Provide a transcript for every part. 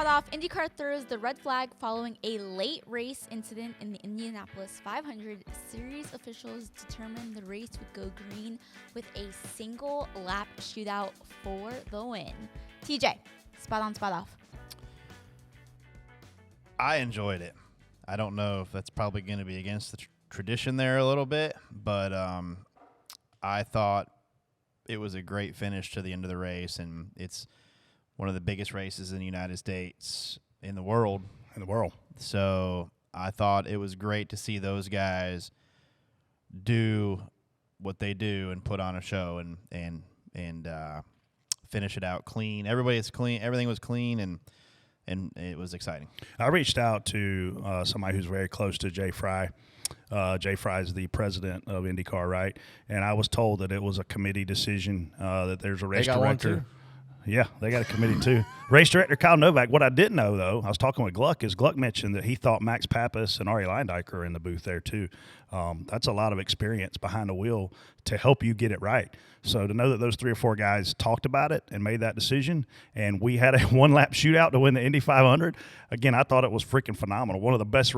spot off. IndyCar throws the red flag following a late race incident in the Indianapolis 500. Series officials determined the race would go green with a single lap shootout for the win. TJ, spot on, spot off. I enjoyed it. I don't know if that's probably going to be against the tradition there a little bit, but I thought it was a great finish to the end of the race, and it's one of the biggest races in the United States, in the world. So I thought it was great to see those guys do what they do and put on a show and finish it out clean. Everybody's clean. Everything was clean, and it was exciting. I reached out to somebody who's very close to Jay Fry. Jay Fry is the president of IndyCar, right? And I was told that it was a committee decision, that there's a race They got director. one too? Yeah, they got a committee too. Race director Kyle Novak. What I didn't know, though, I was talking with Gluck, is Gluck mentioned that he thought Max Pappas and Arie Luyendyk are in the booth there too. That's a lot of experience behind the wheel to help you get it right. So to know that those 3 or 4 guys talked about it and made that decision, and we had a one-lap shootout to win the Indy 500, again, I thought it was freaking phenomenal. One of the best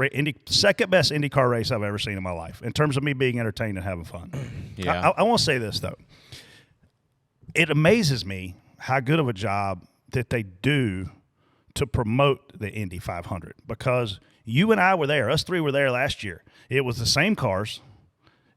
second best IndyCar race I've ever seen in my life in terms of me being entertained and having fun. Yeah. I want to say this, though. It amazes me how good of a job that they do to promote the Indy 500, because you and I were there. Us 3 were there last year. It was the same cars.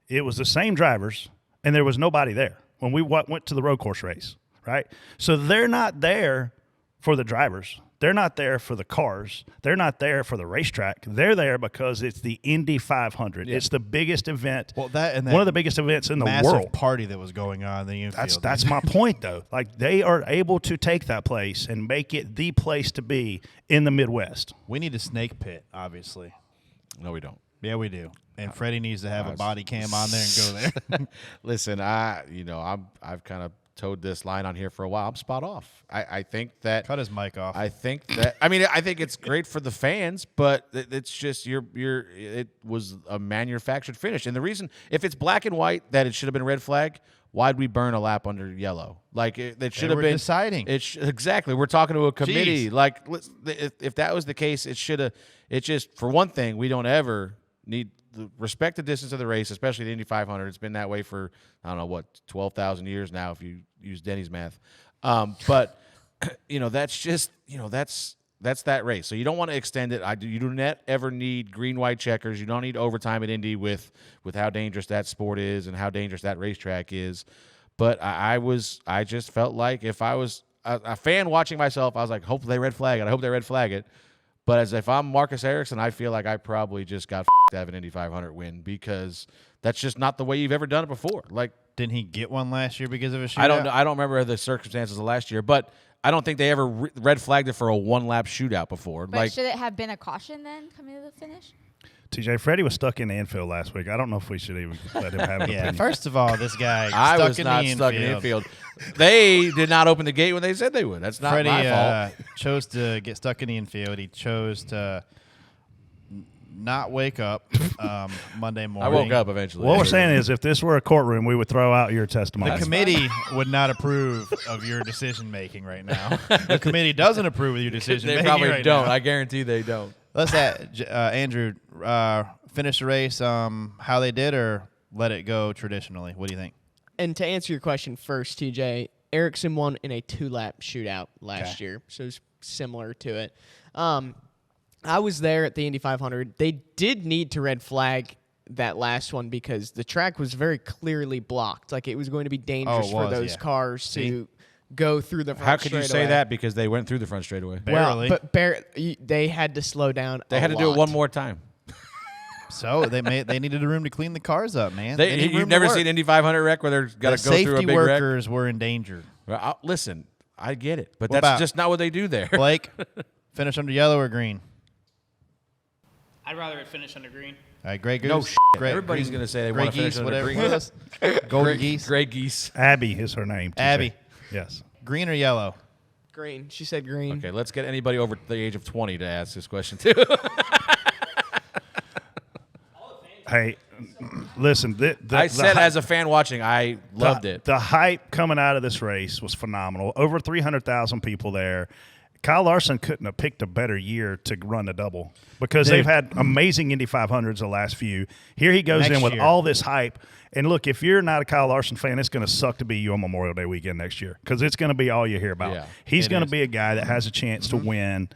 It was the same drivers, and there was nobody there when we went to the road course race, right? So they're not there for the drivers. They're not there for the cars. They're not there for the racetrack. They're there because it's the Indy 500. Yeah. It's the biggest event. Well, that one of the biggest events in the massive world. Party that was going on in the infield. That's my point, though. Like, they are able to take that place and make it the place to be in the Midwest. We need a snake pit, obviously. No, we don't. Yeah, we do. And Freddie needs to have a body cam on there and go there. Listen, I've kind of towed this line on here for a while. I'm spot off. I think that Cut his mic off. I think it's great for the fans, but it's just it was a manufactured finish. And the reason, if it's black and white that it should have been red flag, why'd we burn a lap under yellow? Like, it should have been deciding. Exactly. We're talking to a committee. Jeez. Like, if that was the case, it should have. It's just, for one thing, we don't ever need respect the distance of the race, especially the Indy 500. It's been that way for, I don't know, what, 12,000 years now, if you use Denny's math. But, that's just, that's that race. So you don't want to extend it. You do not ever need green-white checkers. You don't need overtime at Indy with how dangerous that sport is and how dangerous that racetrack is. But I just felt like if I was a fan watching myself, I was like, hope they red flag it. I hope they red flag it. But as if I'm Marcus Ericsson, I feel like I probably just got to have an Indy 500 win, because that's just not the way you've ever done it before. Like, didn't he get one last year because of a shootout? I don't know. I don't remember the circumstances of last year, but I don't think they ever red flagged it for a one-lap shootout before. But should it have been a caution then coming to the finish? TJ, Freddie was stuck in the infield last week. I don't know if we should even let him have an opinion. First of all, this guy I stuck was in not the stuck in the infield. infield. They did not open the gate when they said they would. That's not Freddie my fault. chose to get stuck in the infield. He chose to not wake up Monday morning. I woke up eventually. What we're saying is, if this were a courtroom, we would throw out your testimony. The committee would not approve of your decision-making right now. The committee doesn't approve of your decision-making They probably right don't. now. I guarantee they don't. Let's Andrew, finish the race how they did, or let it go traditionally? What do you think? And to answer your question first, TJ, Ericsson won in a 2-lap shootout last year, so it's similar to it. I was there at the Indy 500. They did need to red flag that last one because the track was very clearly blocked. Like, it was going to be dangerous for those cars to go through the front How could you say straightaway. that? Because they went through the front straightaway. Barely. Well, they had to slow down. They had to do it one more time. So they needed a room to clean the cars up, man. You've never seen Indy 500 wreck where they're got to go through a big safety wreck? workers were endangered. Well, listen, I get it, but What that's about- just not what they do there. Blake, finish under yellow or green? I'd rather it finish under green. All right, Grey Goose. No shit. Grey- Everybody's green- going to say they Grey want to finish geese, under whatever green. it was. Golden geese. Gray geese. Abby is her name. TJ. Abby. Yes. Green or yellow? Green. She said green. Okay, let's get anybody over the age of 20 to ask this question, too. Hey, listen. I said as a fan watching, I loved it. The hype coming out of this race was phenomenal. Over 300,000 people there. Kyle Larson couldn't have picked a better year to run the double because they've had amazing Indy 500s the last few. Here he goes Next in with year. all this hype. And look, if you're not a Kyle Larson fan, it's going to suck to be you on Memorial Day weekend next year because it's going to be all you hear about. Yeah, He's it going to is. be a guy that has a chance to win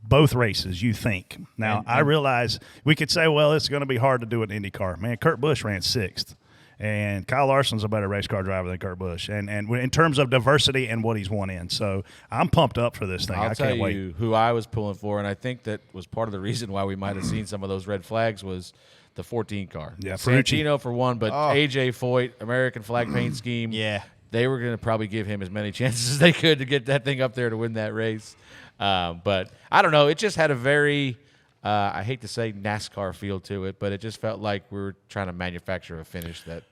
both races, you think. Now, I realize we could say, well, it's going to be hard to do an IndyCar. Man, Kurt Busch ran 6th. And Kyle Larson's a better race car driver than Kurt Busch, and in terms of diversity and what he's won in. So I'm pumped up for this thing. I'll I tell can't you wait. who I was pulling for, and I think that was part of the reason why we might have seen some of those red flags was the 14 car. Yeah, Ferrucci. Santino for one, but AJ Foyt, American flag paint scheme. Yeah. They were going to probably give him as many chances as they could to get that thing up there to win that race. But I don't know. It just had a very, I hate to say NASCAR feel to it, but it just felt like we were trying to manufacture a finish that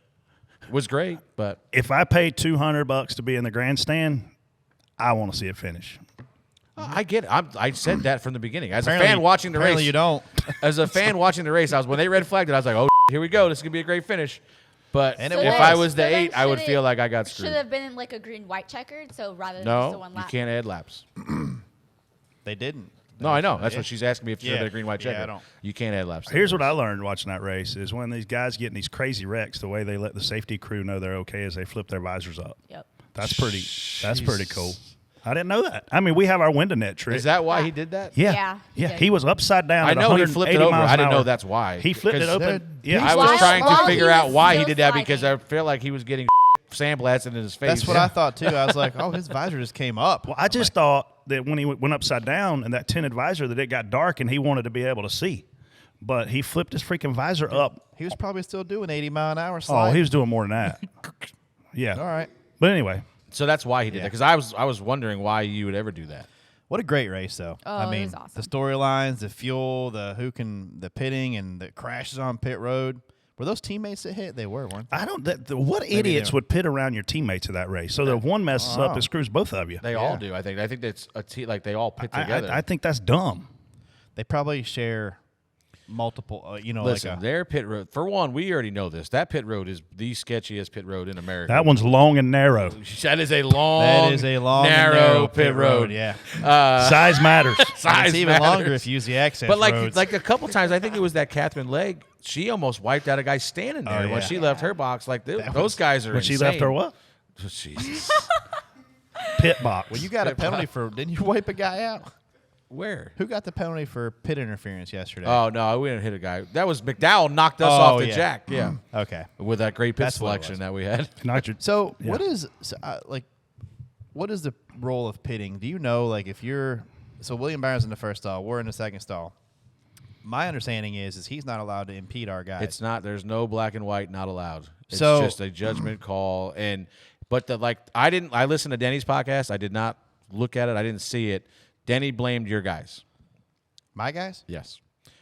was great. But If I paid $200 to be in the grandstand, I want to see it finish. I get it. I said that from the beginning. As a Apparently- fan watching the apparently race, you don't. As a fan watching the race, when they red flagged it, I was like, oh, here we go. This is going to be a great finish. But And if it was. I was the So then 8, I would should feel it- like I got Should screwed. have been like a green-white checkered, so rather than just a No, one you lap. can't add laps. They didn't. No, I know. That's Yeah. what she's asking me if it should have Yeah. been a green, white Yeah, checker. I don't. You can't add laps. Here's what I learned watching that race is when these guys get in these crazy wrecks, the way they let the safety crew know they're okay is they flip their visors up. Yep. That's pretty cool. I didn't know that. I mean, we have our window net trick. Is that why he did that? Yeah. Yeah, he did. He was upside down. I at know he flipped it 180 over. miles I an didn't hour. know that's why. He flipped it 'Cause open. Yeah. I was While- trying to while figure he out was why he still did that because I sliding. feel like he was getting sandblasted in his face. That's what I thought too. I was like, oh, his visor just came up. Well, I just thought that when he went upside down and that tinted visor that it got dark and he wanted to be able to see. But he flipped his freaking visor up. He was probably still doing 80-mile-an-hour Oh, slide. he was doing more than that. Yeah. All right. But anyway, So that's why he did that. Because I was wondering why you would ever do that. What a great race, though. Oh, I it mean, was awesome. the storylines, the fuel, the pitting, and the crashes on pit road. Were those teammates that hit? They were, weren't they? I don't. What idiots they were. would pit around your teammates of that race? So that if one messes up, it screws both of you. They all do, I think. I think that's a team, like they all pit together. I think that's dumb. They probably share multiple, Listen, like their pit road, for one, we already know this. That pit road is the sketchiest pit road in America. That one's long and narrow. That is a long, narrow pit road. Yeah. Size matters. Size It's even matters. longer if you use the access But roads. like a couple times, I think it was that Catherine Legg. She almost wiped out a guy standing there Oh, when yeah. she left her box. Like those was- guys are. When she insane. left her what? Jesus. Pit box. well, you got a penalty for, didn't you wipe a guy out? Where? Who got the penalty for pit interference yesterday? Oh no, we didn't hit a guy. That was McDowell knocked us off the yeah. jack. Yeah, Okay. with that great pit That's what it selection was. that we had. Nitro- So Yeah. what is what is the role of pitting? Do you know, like, if you're William Byron's in the first stall, we're in the second stall. My understanding is he's not allowed to impede our guys. It's not. There's no black and white. Not allowed. It's So- just a judgment call. But I listened to Denny's podcast. I did not look at it. I didn't see it. Denny blamed your guys. My guys? Yes,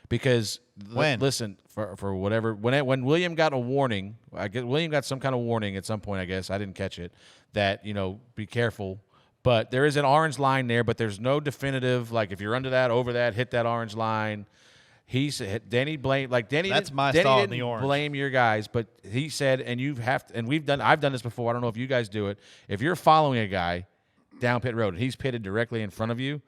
because When? listen for whatever when William got a warning, I guess William got some kind of warning at some point. I guess I didn't catch it. That be careful. But there is an orange line there, but there's no definitive like if you're under that, over that, hit that orange line. He said Denny blamed Denny. That's my Denny stall in didn't the orange. blame your guys, but he said, and I've done this before. I don't know if you guys do it. If you're following a guy down pit road and he's pitted directly in front of you,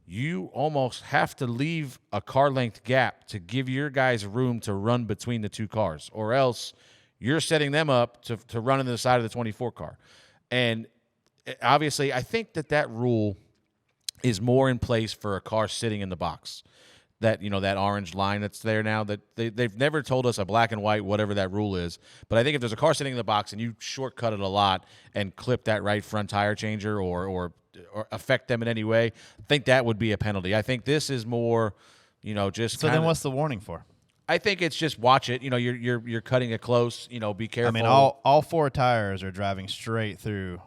you almost have to leave a car length gap to give your guys room to run between the two cars, or else you're setting them up to run into the side of the 24 car. And obviously, I think that rule is more in place for a car sitting in the box. That that orange line that's there now, that they've never told us a black and white, whatever that rule is. But I think if there's a car sitting in the box and you shortcut it a lot and clip that right front tire changer or affect them in any way, I think that would be a penalty. I think this is more, just So kinda, then what's the warning for? I think it's just watch it. You're cutting it close. Be careful. I mean, all four tires are driving straight through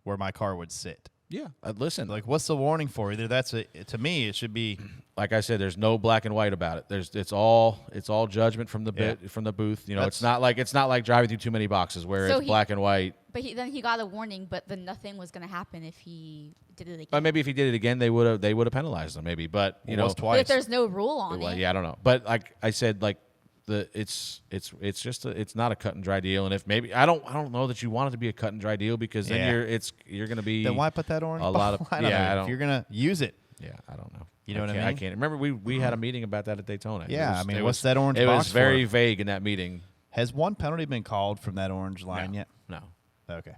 where my car would sit. yeah. Listen, Like, what's the warning for? Either to me, it should be like I said, there's no black and white about it. It's all judgment from the from the booth. It's not like driving through too many boxes where So it's black and white. But then he got a warning, but then nothing was going to happen if he did it again. Maybe if he did it again, they would have penalized him. Maybe, but Well, know, twice. But if there's no rule on well, it. yeah, I don't know. But like I said, like it's not a cut and dry deal. And if maybe I don't know that you want it to be a cut and dry deal because then you're going to be Then why put that orange a lot of line on yeah. there I don't, if you're gonna use it. yeah, I don't know. You know what I I mean? can't remember. We had a meeting about that at Daytona. Yeah, It was, what's that orange It box was very for? vague in that meeting. Has one penalty been called from that orange line yet? No. Okay.